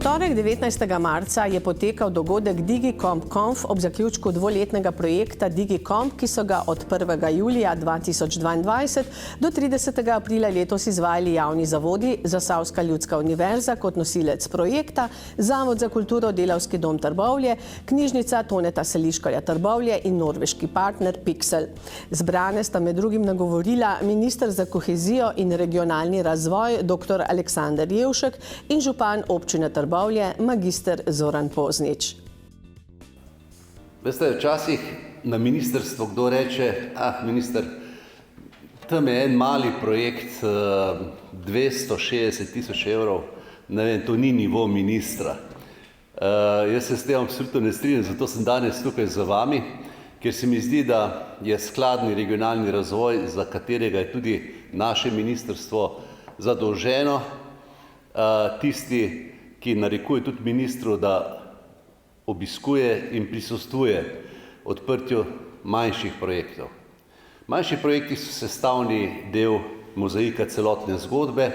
torek 19. marca je potekal dogodek DigiComp ob zaključku dvoletnega projekta DigiComp, ki so ga od 1. julija 2022 do 30. aprila letos izvajali javni zavodi, Zasavska ljudska univerza kot nosilec projekta, Zavod za kulturo Delavski dom Trbovlje, Knjižnica Toneta Seliškarja Trbovlje in norveški partner Pixel. Zbrane sta med drugim nagovorila minister za kohezijo in regionalni razvoj dr. Aleksander Jevšek in župan občine Trbovlje, magister Zoran Poznič. Veste, včasih na ministrstvo kdo reče, minister, tam je en mali projekt, 260 tisoč evrov, ne vem, to ni nivo ministra. Jaz se s tem absolutno ne strinjam, zato sem danes tukaj z vami, ker se mi zdi, da je skladni regionalni razvoj, za katerega je tudi naše ministrstvo zadolženo, tisti, ki narekuje tudi ministru, da obiskuje in prisostvuje odprtju manjših projektov. Manjši projekti so sestavni del mozaika celotne zgodbe,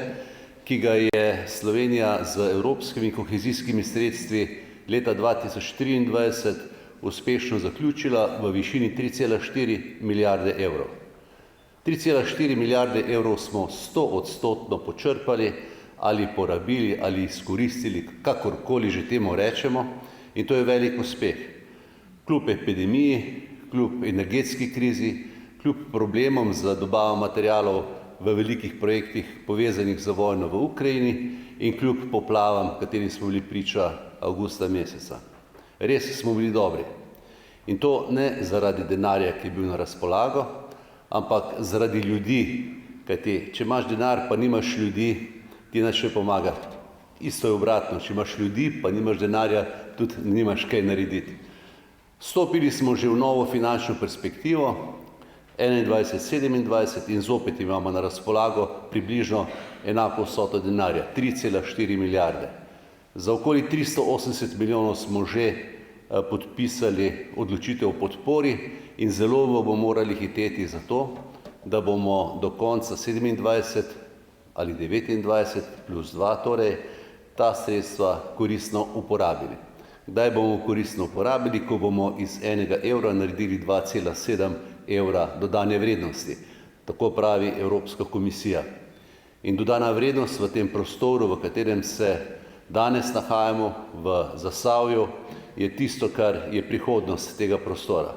ki ga je Slovenija z evropskimi kohezijskimi sredstvi leta 2023 uspešno zaključila v višini 3,4 milijarde evrov. 3,4 milijarde evrov smo 100% počrpali ali porabili ali izkoristili, kakorkoli že temu rečemo, in to je velik uspeh. Kljub epidemiji, kljub energetski krizi, kljub problemom z dobavo materialov v velikih projektih povezanih z vojno v Ukrajini in kljub poplavam, katerim smo bili priča avgusta meseca. Res smo bili dobri. In to ne zaradi denarja, ki je bil na razpolago, ampak zaradi ljudi, kajti če imaš denar, pa nimaš ljudi, ti nič ne pomaga. Isto je obratno, če imaš ljudi, pa nimaš denarja, tudi nimaš kaj narediti. Stopili smo že v novo finančno perspektivo, 2021-2027, in zopet imamo na razpolago približno enako vsoto denarja, 3,4 milijarde. Za okoli 380 milijonov smo že podpisali odločitev o podpori in zelo bomo morali hiteti za to, da bomo do konca 27 ali 29 plus 2, torej ta sredstva koristno uporabili. Kdaj bomo koristno uporabili? Ko bomo iz enega evra naredili 2,7 evra dodane vrednosti. Tako pravi Evropska komisija. In dodana vrednost v tem prostoru, v katerem se danes nahajamo, v Zasavju, je tisto, kar je prihodnost tega prostora.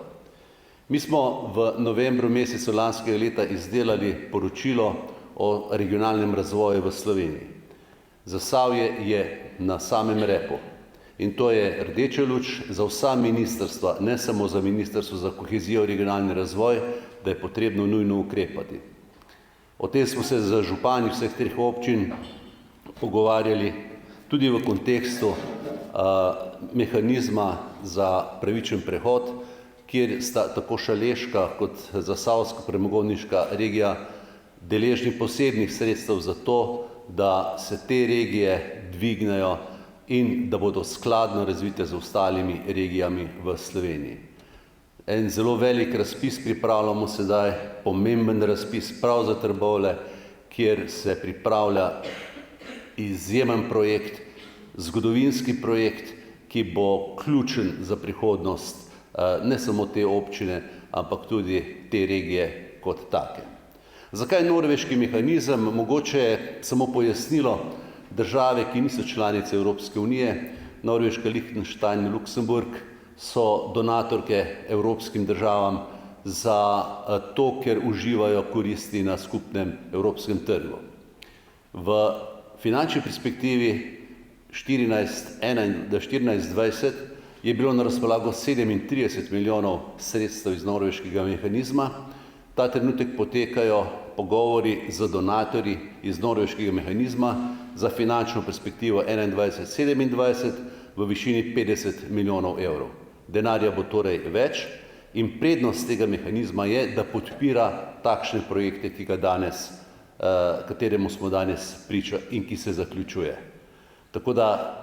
Mi smo v novembru mesecu lanskega leta izdelali poročilo o regionalnem razvoju v Sloveniji. Zasavje je na samem repu. In to je rdeča luč za vsa ministrstva, ne samo za Ministrstvo za kohezijo in regionalni razvoj, da je potrebno nujno ukrepati. O tem smo se z župani vseh treh občin pogovarjali tudi v kontekstu mehanizma za pravičen prehod, kjer sta tako Šaleška kot Zasavska premogovniška regija deležni posebnih sredstev za to, da se te regije dvignejo in da bodo skladno razvite z ostalimi regijami v Sloveniji. En zelo velik razpis pripravljamo sedaj, pomemben razpis prav za Trbovlje, kjer se pripravlja izjemen projekt, zgodovinski projekt, ki bo ključen za prihodnost ne samo te občine, ampak tudi te regije kot take. Zakaj norveški mehanizem? Mogoče samo pojasnilo. Države, ki niso članice Evropske unije, Norveška, Liechtenstein in Luksemburg, so donatorke evropskim državam za to, ker uživajo koristi na skupnem evropskem trgu. V finančni perspektivi 2014-2020 je bilo na razpolago 37 milijonov sredstev iz norveškega mehanizma. Ta trenutek potekajo pogovori z donatorji iz norveškega mehanizma za finančno perspektivo 2021-2027 v višini 50 milijonov evrov. Denarja bo torej več in prednost tega mehanizma je, da podpira takšne projekte, kateremu smo danes priča in ki se zaključuje. Tako da,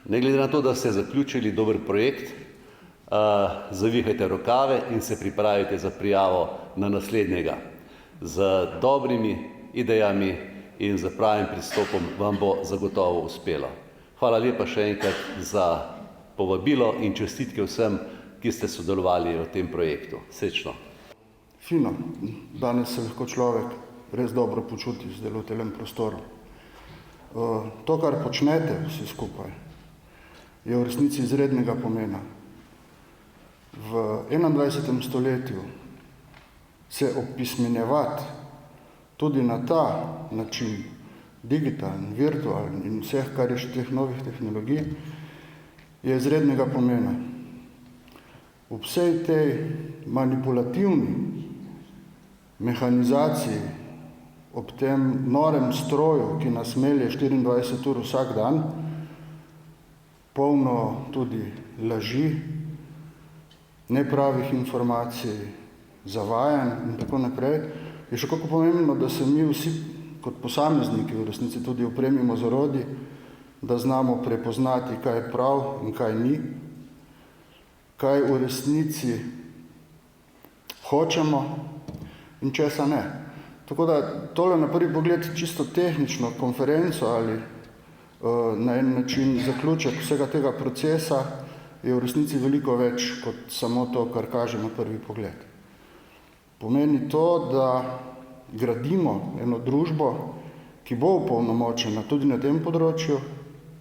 ne glede na to, da ste zaključili dober projekt, zavihajte rokave in se pripravite za prijavo na naslednjega. Z dobrimi idejami in z pravim pristopom vam bo zagotovo uspelo. Hvala lepa še enkrat za povabilo in čestitke vsem, ki ste sodelovali v tem projektu. Srečno. Fino, danes se lahko človek res dobro počuti zdaj v tem prostoru. To, kar počnete vsi skupaj, je v resnici izrednega pomena. V 21. stoletju se opismenjevati tudi na ta način, digitalen, virtualen in vseh, kar je še teh novih tehnologij, je izrednega pomena. V vsej tej manipulativni mehanizaciji, ob tem norem stroju, ki nas melje 24 ur vsak dan, polno tudi laži, nepravih informacij, zavajanj in tako naprej, je še kako pomembno, da se mi vsi kot posamezniki v resnici tudi opremimo z orodji, da znamo prepoznati, kaj je prav in kaj ni, kaj v resnici hočemo in česa ne. Tako da tole na prvi pogled čisto tehnično konferenco ali na en način zaključek vsega tega procesa je v resnici veliko več kot samo to, kar kaže na prvi pogled. Pomeni to, da gradimo eno družbo, ki bo opolnomočena tudi na tem področju,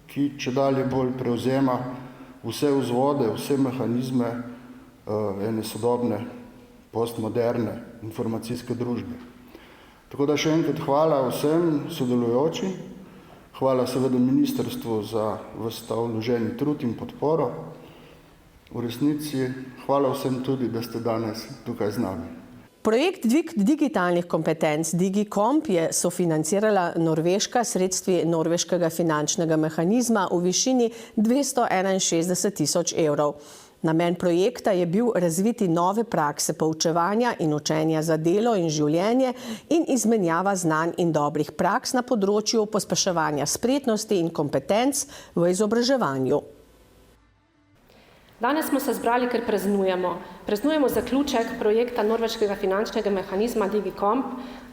ki čedalje bolj prevzema vse vzvode, vse mehanizme ene sodobne, postmoderne informacijske družbe. Tako da še enkrat hvala vsem sodelujočim, hvala seveda ministrstvu za ves ta vloženi trud in podporo. V resnici hvala vsem tudi, da ste danes tukaj z nami. Projekt Dvig digitalnih kompetenc DigiComp je sofinancirala Norveška sredstvi norveškega finančnega mehanizma v višini 261 000 evrov. Namen projekta je bil razviti nove prakse poučevanja in učenja za delo in življenje in izmenjava znanj in dobrih praks na področju pospeševanja spretnosti in kompetenc v izobraževanju. Danes smo se zbrali, ker praznujemo. Praznujemo zaključek projekta norveškega finančnega mehanizma DigiComp.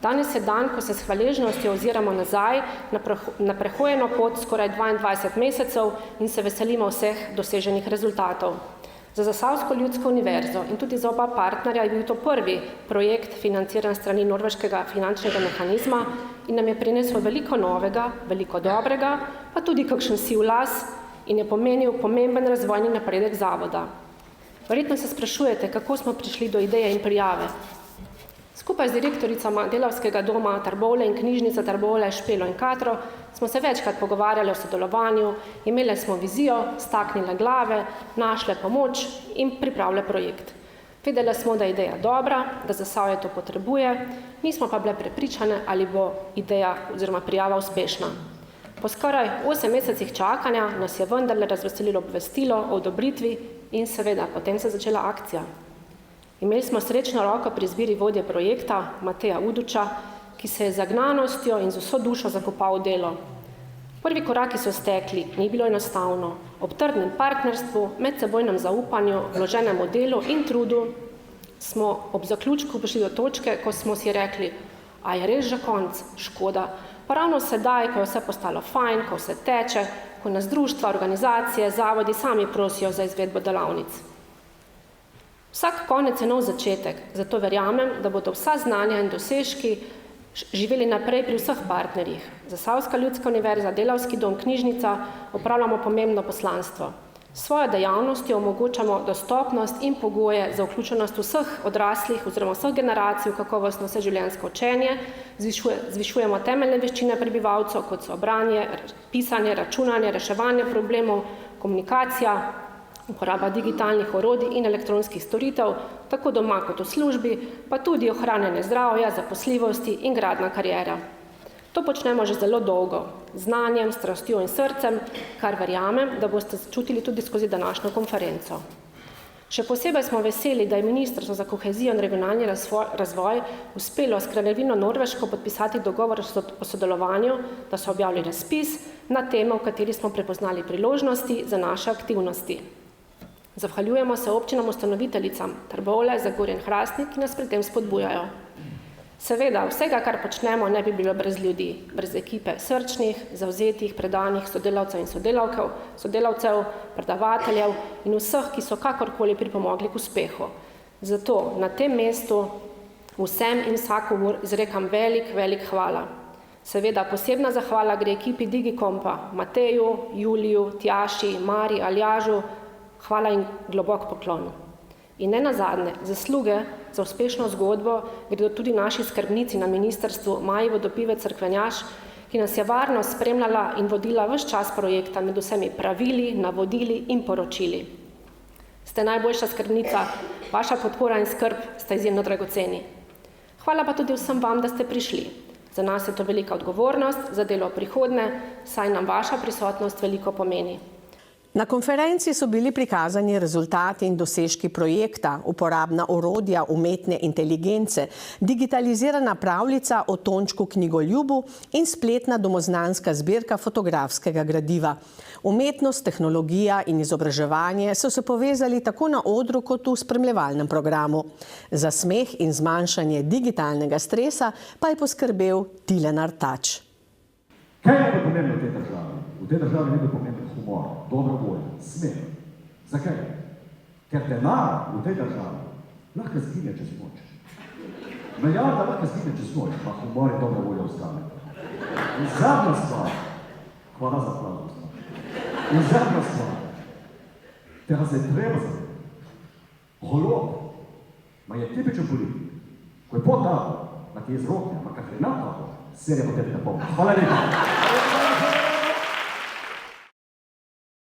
Danes je dan, ko se s hvaležnostjo oziramo nazaj na prehojeno pot skoraj 22 mesecev in se veselimo vseh doseženih rezultatov. Za Zasavsko ljudsko univerzo in tudi za oba partnerja je bil to prvi projekt financiran strani norveškega finančnega mehanizma in nam je prinesel veliko novega, veliko dobrega, pa tudi kakšen siv las in je pomenil pomemben razvojni napredek zavoda. Verjetno se sprašujete, kako smo prišli do ideje in prijave. Skupaj z direktoricama Delavskega doma Trbovlje in knjižnice Trbovlje, Špelo in Katro smo se večkrat pogovarjali o sodelovanju, imeli smo vizijo, staknile glave, našle pomoč in pripravile projekt. Vedeli smo, da je ideja dobra, da Zasavje to potrebuje, nismo pa bile prepričane, ali bo ideja oziroma prijava uspešna. Po skoraj 8 mesecih čakanja nas je vendarle razveselilo obvestilo o odobritvi in seveda potem se začela akcija. Imeli smo srečno roko pri izbiri vodje projekta, Mateja Uduča, ki se je z zagnanostjo in z vso dušo zakopal v delo. Prvi koraki so stekli, ni bilo enostavno. Ob trdnem partnerstvu, medsebojnem zaupanju, vloženemu delu in trudu smo ob zaključku prišli do točke, ko smo si rekli, a je res že konc, škoda. Pa ravno sedaj, ko je vse postalo fajn, ko vse teče, ko nas društva, organizacije, zavodi sami prosijo za izvedbo delavnic. Vsak konec je nov začetek, zato verjamem, da bodo vsa znanja in dosežki živeli naprej pri vseh partnerjih. Zasavska ljudska univerza, Delavski dom, knjižnica opravljamo pomembno poslanstvo. S svojo dejavnostjo omogočamo dostopnost in pogoje za vključenost vseh odraslih oziroma vseh generacij v kakovostno vseživljenjsko učenje, zvišujemo temeljne veščine prebivalcev, kot so branje, pisanje, računanje, reševanje problemov, komunikacija, uporaba digitalnih orodij in elektronskih storitev, tako doma kot v službi, pa tudi ohranjanje zdravja, zaposljivosti in gradnja kariere. To počnemo že zelo dolgo, z znanjem, strastjo in srcem, kar verjamem, da boste čutili tudi skozi današnjo konferenco. Še posebej smo veseli, da je Ministrstvo za kohezijo in regionalni razvoj uspelo s Kraljevino Norveško podpisati dogovor o sodelovanju, da so objavili razpis na temo, v kateri smo prepoznali priložnosti za naše aktivnosti. Zahvaljujemo se občinam ustanoviteljicam Trbovlje, Zagorje in Hrastnik, ki nas pri tem spodbujajo. Seveda, vsega, kar počnemo, ne bi bilo brez ljudi, brez ekipe srčnih, zavzetih, predanih sodelavcev in sodelavcev, predavateljev in vseh, ki so kakorkoli pripomogli k uspehu. Zato na tem mestu vsem in vsakomur izrekam velik hvala. Seveda, posebna zahvala gre ekipi DigiCompa, Mateju, Juliju, Tjaši, Mari, Aljažu, hvala in globok poklon. In ne nazadnje, zasluge za uspešno zgodbo gredo tudi naši skrbnici na ministrstvu Maji Vodopivec-Cerkvenjaš, ki nas je varno spremljala in vodila ves čas projekta med vsemi pravili, navodili in poročili. Ste najboljša skrbnica, vaša podpora in skrb sta izjemno dragoceni. Hvala pa tudi vsem vam, da ste prišli. Za nas je to velika odgovornost, za delo v prihodnje, saj nam vaša prisotnost veliko pomeni. Na konferenci so bili prikazani rezultati in dosežki projekta, uporabna orodja umetne inteligence, digitalizirana pravljica o Tončku knjigoljubu in spletna domoznanska zbirka fotografskega gradiva. Umetnost, tehnologija in izobraževanje so se povezali tako na odru kot v spremljevalnem programu. Za smeh in zmanjšanje digitalnega stresa pa je poskrbel Tilen Artač. Kaj je pomembno v tej državi? V tej državi ne bi pomembno humor, dobra volja, smeh. Zakaj? Ker denar v tej državi lahko zgine čez noč. Milijarda lahko zgine čez noč, pa humor in dobra volja ostane. In zadnja stvar, hvala za pravnost. In zadnja stvar, tega se je treba zavedati. Golob, ma je tipičen politik, ko je pot tako, ma ti je z roke, ma kar je tako, serija po tebi ne pomeni. Hvala lepa.